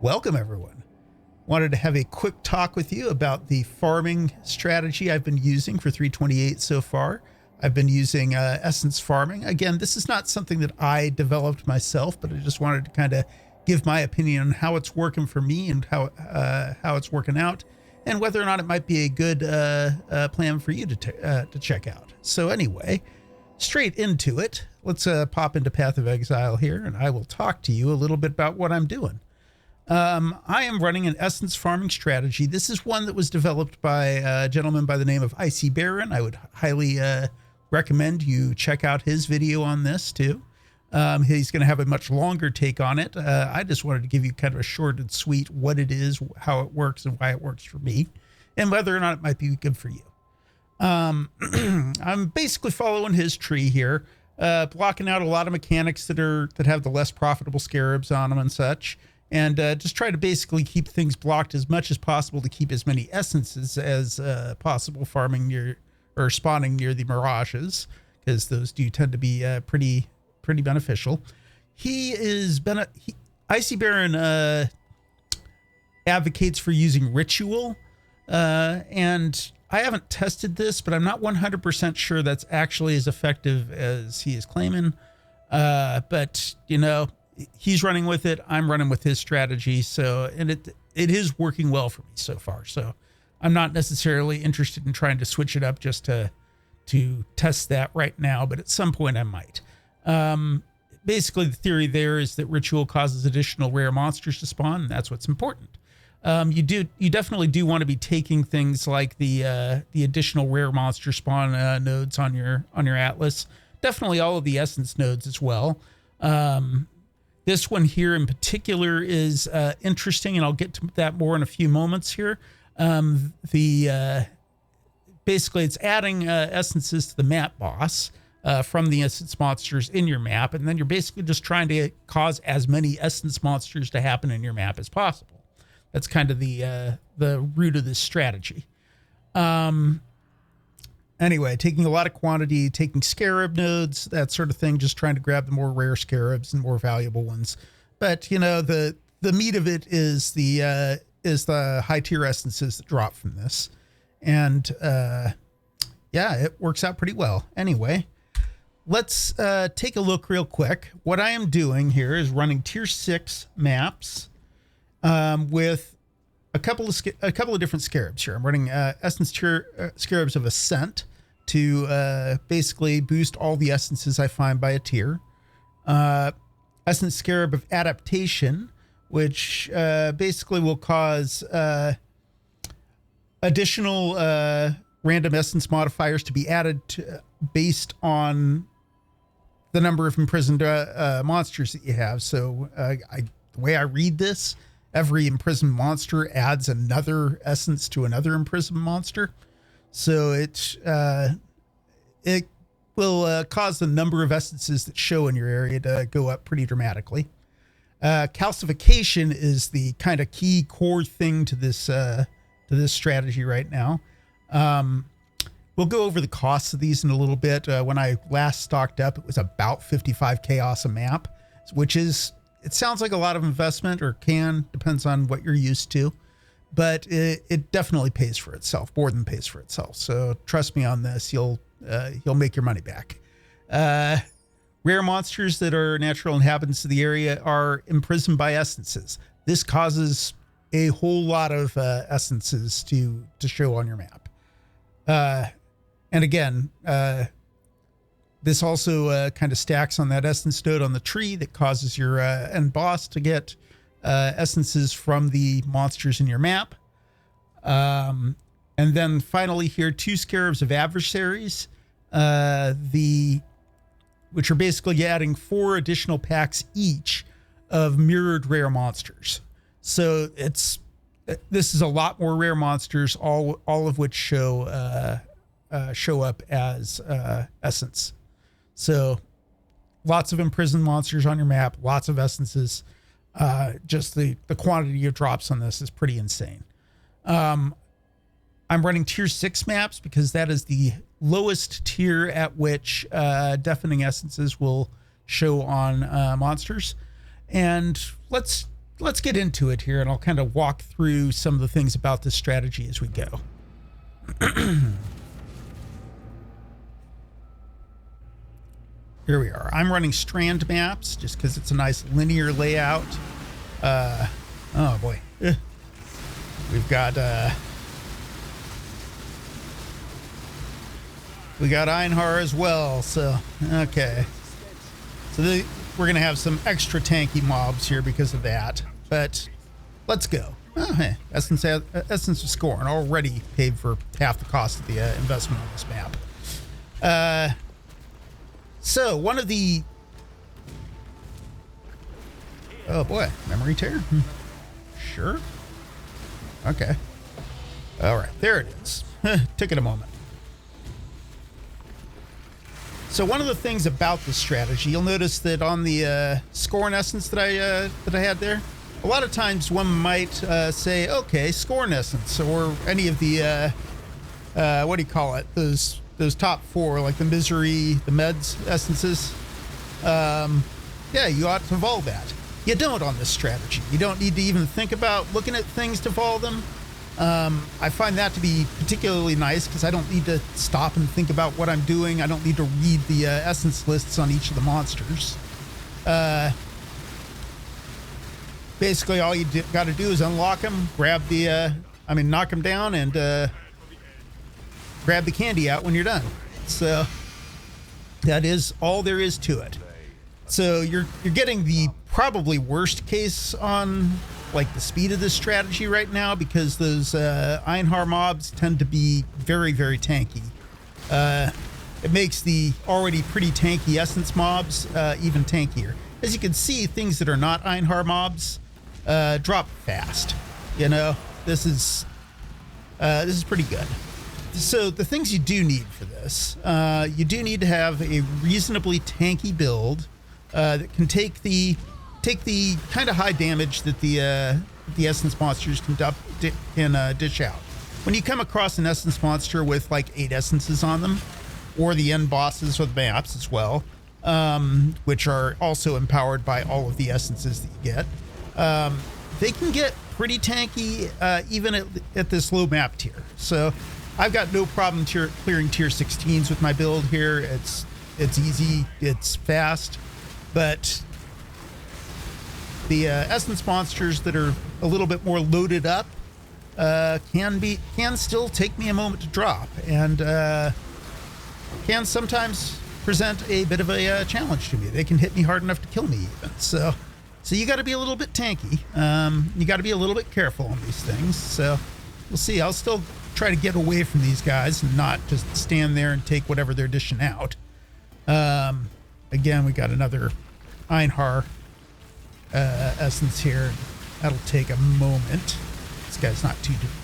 Welcome, everyone. Wanted to have a quick talk with you about the farming strategy I've been using for 328 so far. I've been using essence farming. Again, this is not something that I developed myself, but I just wanted to kind of give my opinion on how it's working for me and how it's working out, and whether or not it might be a good plan for you to check out. So anyway, straight into it. Let's pop into Path of Exile here, and I will talk to you a little bit about what I'm doing. I am running an essence farming strategy. This is one that was developed by a gentleman by the name of IcyBaron. I would highly recommend you check out his video on this too. He's going to have a much longer take on it. I just wanted to give you kind of a short and sweet what it is, how it works, and why it works for me, and whether or not it might be good for you. I'm basically following his tree here, blocking out a lot of mechanics that have the less profitable scarabs on them and such. And just try to basically keep things blocked as much as possible to keep as many essences as possible farming near or spawning near the Mirages, because those do tend to be pretty beneficial. IcyBaron advocates for using ritual, and I haven't tested this, but I'm not 100% sure that's actually as effective as he is claiming. But you know, he's running with it. I'm running with his strategy. So, and it is working well for me so far. So I'm not necessarily interested in trying to switch it up just to test that right now, but at some point I might. Basically the theory there is that ritual causes additional rare monsters to spawn, and that's what's important. You definitely do want to be taking things like the additional rare monster spawn nodes on your atlas. Definitely all of the essence nodes as well. This one here in particular is interesting, and I'll get to that more in a few moments here. Basically, it's adding essences to the map boss from the essence monsters in your map, and then you're basically just trying to cause as many essence monsters to happen in your map as possible. That's kind of the root of this strategy. Anyway, taking a lot of quantity, taking scarab nodes, that sort of thing, just trying to grab the more rare scarabs and more valuable ones. But you know, the meat of it is the high tier essences that drop from this, and yeah, it works out pretty well. Anyway, let's take a look real quick. What I am doing here is running tier 6 maps with a couple of different scarabs here. I'm running essence tier scarabs of Ascent to basically boost all the essences I find by a tier. Essence scarab of Adaptation, which basically will cause additional random essence modifiers to be added based on the number of imprisoned monsters that you have. So the way I read this, every imprisoned monster adds another essence to another imprisoned monster. So it will cause the number of essences that show in your area to go up pretty dramatically. Calcification is the kind of key core thing to this strategy right now. We'll go over the costs of these in a little bit. When I last stocked up, it was about 55 chaos a map, which is, it sounds like a lot of investment, or depends on what you're used to, but it definitely pays for itself, more than pays for itself. So trust me on this, you'll make your money back. Rare monsters that are natural inhabitants of the area are imprisoned by essences. This causes a whole lot of essences to show on your map. And again, this also kind of stacks on that essence node on the tree that causes your end boss to get essences from the monsters in your map. And then finally here, 2 scarabs of Adversaries, which are basically adding 4 additional packs each of mirrored rare monsters. So this is a lot more rare monsters, all of which show up as essence. So lots of imprisoned monsters on your map, lots of essences. Just the quantity of drops on this is pretty insane. I'm running tier 6 maps because that is the lowest tier at which deafening essences will show on monsters. And let's let's get into it here, and I'll kind of walk through some of the things about this strategy as we go. Here we are. I'm running strand maps just because it's a nice linear layout. Oh boy. We've got Einhar as well, so okay. So we're gonna have some extra tanky mobs here because of that, but let's go. Oh, hey, Essence of Scorn already paid for half the cost of the investment on this map. So one of the, oh boy, memory tear. Sure. Okay. All right, there it is. Took it a moment. So one of the things about this strategy, you'll notice that on the Scorn Essence that I had there, a lot of times one might say, okay, Scorn Essence, or any of the what do you call it? Those top four, like the Misery, the Meds essences. Yeah, you ought to evolve that. You don't on this strategy. You don't need to even think about looking at things to evolve them. I find that to be particularly nice because I don't need to stop and think about what I'm doing. I don't need to read the essence lists on each of the monsters. Basically, all you got to do is unlock them, grab the, knock them down, and grab the candy out when you're done. So that is all there is to it. So you're getting the probably worst case on like the speed of this strategy right now, because those Einhar mobs tend to be very, very tanky. It makes the already pretty tanky Essence mobs even tankier. As you can see, things that are not Einhar mobs drop fast. You know, this is pretty good. So the things you do need for this, you do need to have a reasonably tanky build that can take the kind of high damage that the Essence monsters can dish out. When you come across an Essence monster with like 8 essences on them, or the end bosses of the maps as well, which are also empowered by all of the essences that you get, they can get pretty tanky even at this low map tier. So I've got no problem clearing tier 16s with my build here. It's easy, it's fast, but the essence monsters that are a little bit more loaded up can still take me a moment to drop, and can sometimes present a bit of a challenge to me. They can hit me hard enough to kill me even. So you got to be a little bit tanky. You got to be a little bit careful on these things. So we'll see. I'll still try to get away from these guys and not just stand there and take whatever they're dishing out. Again, we got another Einhar essence here. That'll take a moment. This guy's not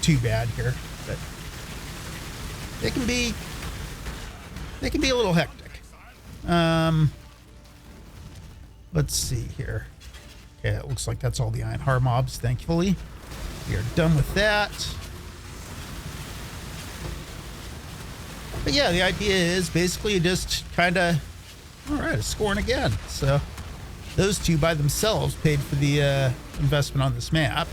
too bad here, but they can be a little hectic. Let's see here. Okay, it looks like that's all the Einhar mobs, thankfully. We are done with that. But yeah, the idea is basically just kind of, all right, scoring again. So those two by themselves paid for the investment on this map.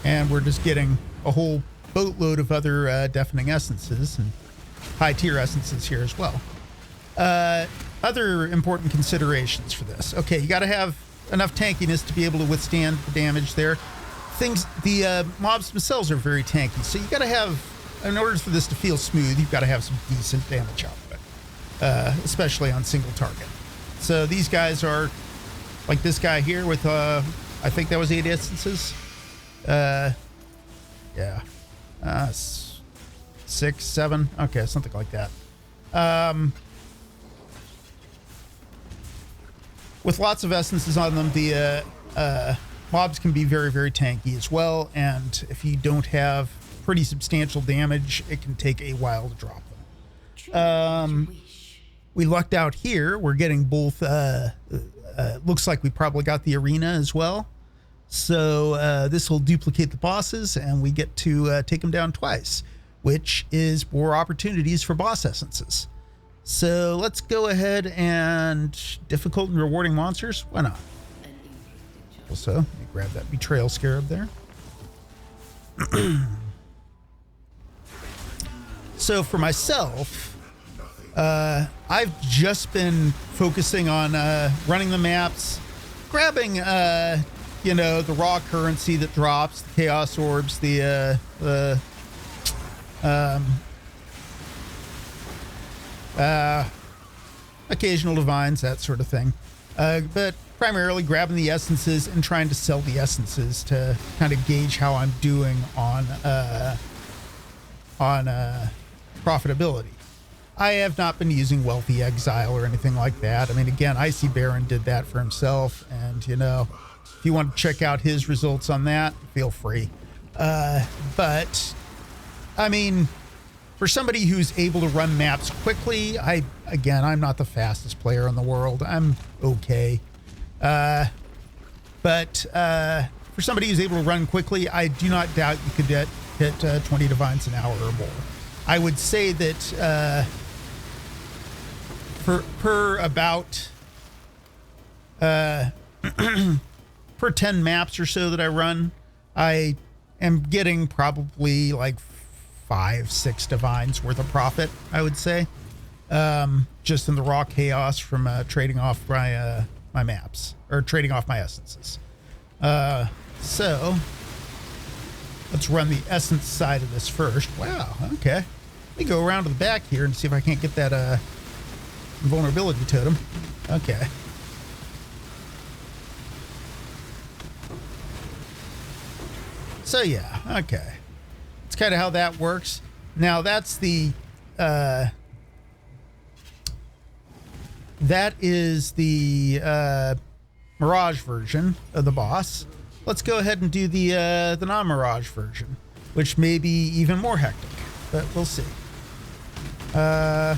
And we're just getting a whole boatload of other deafening essences and high tier essences here as well. Other important considerations for this. Okay, you got to have enough tankiness to be able to withstand the damage there. The mobs themselves are very tanky, so you got to have, in order for this to feel smooth, you've got to have some decent damage output, especially on single target. So these guys are like this guy here with, I think that was 8 essences. Yeah, 6, 7, okay, something like that. With lots of essences on them, the mobs can be very, very tanky as well, and if you don't have pretty substantial damage, it can take a while to drop them. We lucked out here. We're getting both, looks like we probably got the arena as well. So this will duplicate the bosses, and we get to take them down twice, which is more opportunities for boss essences. So let's go ahead and difficult and rewarding monsters. Why not? Also, let me grab that Betrayal Scarab there. So for myself, I've just been focusing on running the maps, grabbing, you know, the raw currency that drops, the Chaos Orbs, the occasional divines, that sort of thing. But primarily grabbing the essences and trying to sell the essences to kind of gauge how I'm doing on profitability. I have not been using Wealthy Exile or anything like that. I mean, again, IcyBaron did that for himself, and, you know, if you want to check out his results on that, feel free. But, I mean, for somebody who's able to run maps quickly, I'm not the fastest player in the world. I'm okay. But for somebody who's able to run quickly, I do not doubt you could hit 20 divines an hour or more. I would say that per about per 10 maps or so that I run, I am getting probably like 5-6 divines worth of profit, I would say, just in the raw chaos from trading off my maps, or trading off my essences. So let's run the essence side of this first. Wow, okay. Let me go around to the back here and see if I can't get that vulnerability totem. Okay. So yeah, okay. It's kind of how that works. Now that's the that is the Mirage version of the boss. Let's go ahead and do the non-Mirage version, which may be even more hectic, but we'll see. Yeah,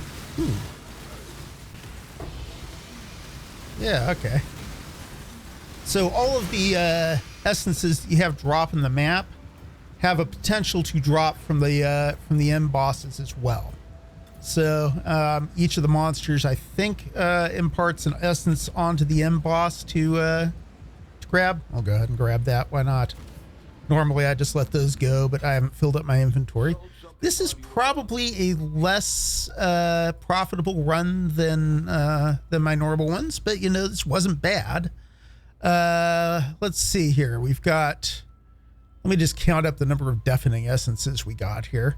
okay. So all of the essences you have drop in the map have a potential to drop from the end bosses as well. So each of the monsters, I think, imparts an essence onto the end boss to grab. I'll go ahead and grab that. Why not? Normally I just let those go, but I haven't filled up my inventory. This is probably a less profitable run than my normal ones, but you know, this wasn't bad. Let's see here. We've got, let me just count up the number of deafening essences we got here.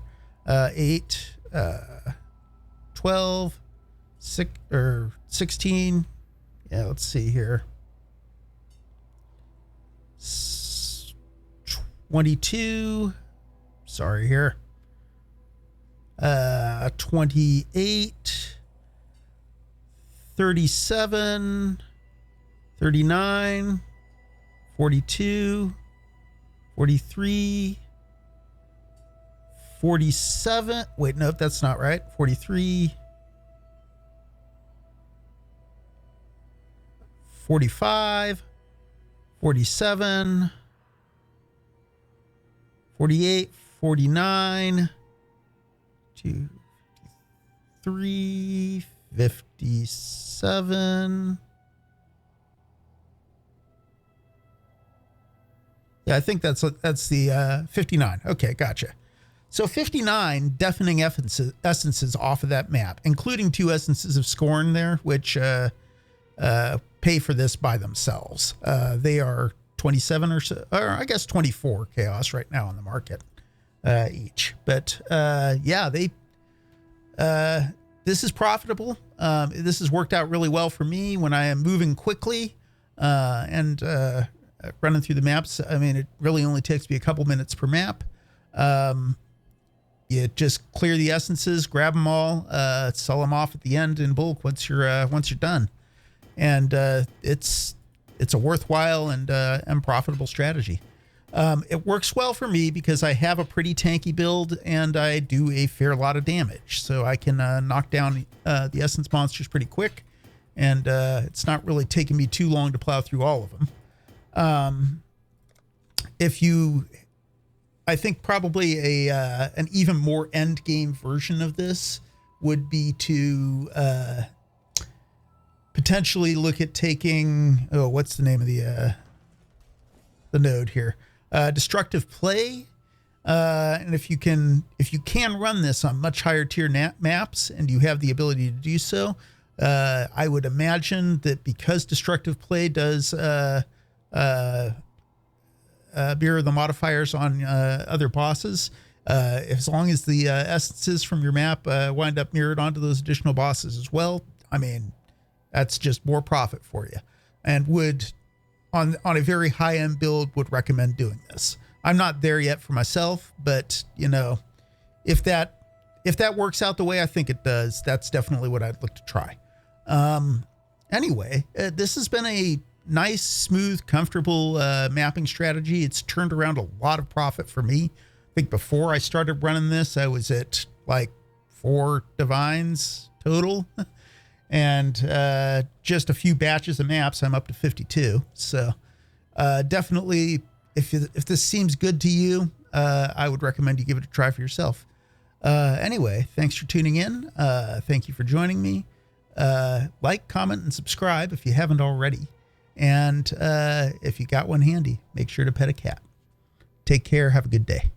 8, 12, 6, or 16. Yeah, let's see here. 22. Sorry here. 28, 37, 39, 42, 43, 47. Wait, nope, that's not right. 43, 45, 47, 48, 49, 53, 57. Yeah, I think that's the 59. Okay, gotcha. So 59 deafening essences off of that map, including 2 essences of Scorn there, which pay for this by themselves. They are 27 or so, or I guess 24 chaos right now on the market each. But yeah, this is profitable. This has worked out really well for me when I am moving quickly and running through the maps. I mean, it really only takes me a couple minutes per map. You just clear the essences, grab them all, sell them off at the end in bulk once you're done. And it's a worthwhile and profitable strategy. It works well for me because I have a pretty tanky build and I do a fair lot of damage. So I can knock down the essence monsters pretty quick, and it's not really taking me too long to plow through all of them. I think probably an even more end game version of this would be to potentially look at taking, oh, what's the name of the node here? Destructive Play. And if you can run this on much higher tier maps and you have the ability to do so, I would imagine that because Destructive Play does mirror the modifiers on other bosses, as long as the essences from your map wind up mirrored onto those additional bosses as well, I mean, that's just more profit for you, and would on a very high end build would recommend doing this. I'm not there yet for myself, but you know, if that works out the way I think it does, that's definitely what I'd look to try. Anyway, this has been a nice, smooth, comfortable mapping strategy. It's turned around a lot of profit for me. I think before I started running this, I was at like 4 divines total. And just a few batches of maps, I'm up to 52. So definitely, if this seems good to you, I would recommend you give it a try for yourself. Anyway, thanks for tuning in. Thank you for joining me. Like, comment, and subscribe if you haven't already. And if you got one handy, make sure to pet a cat. Take care. Have a good day.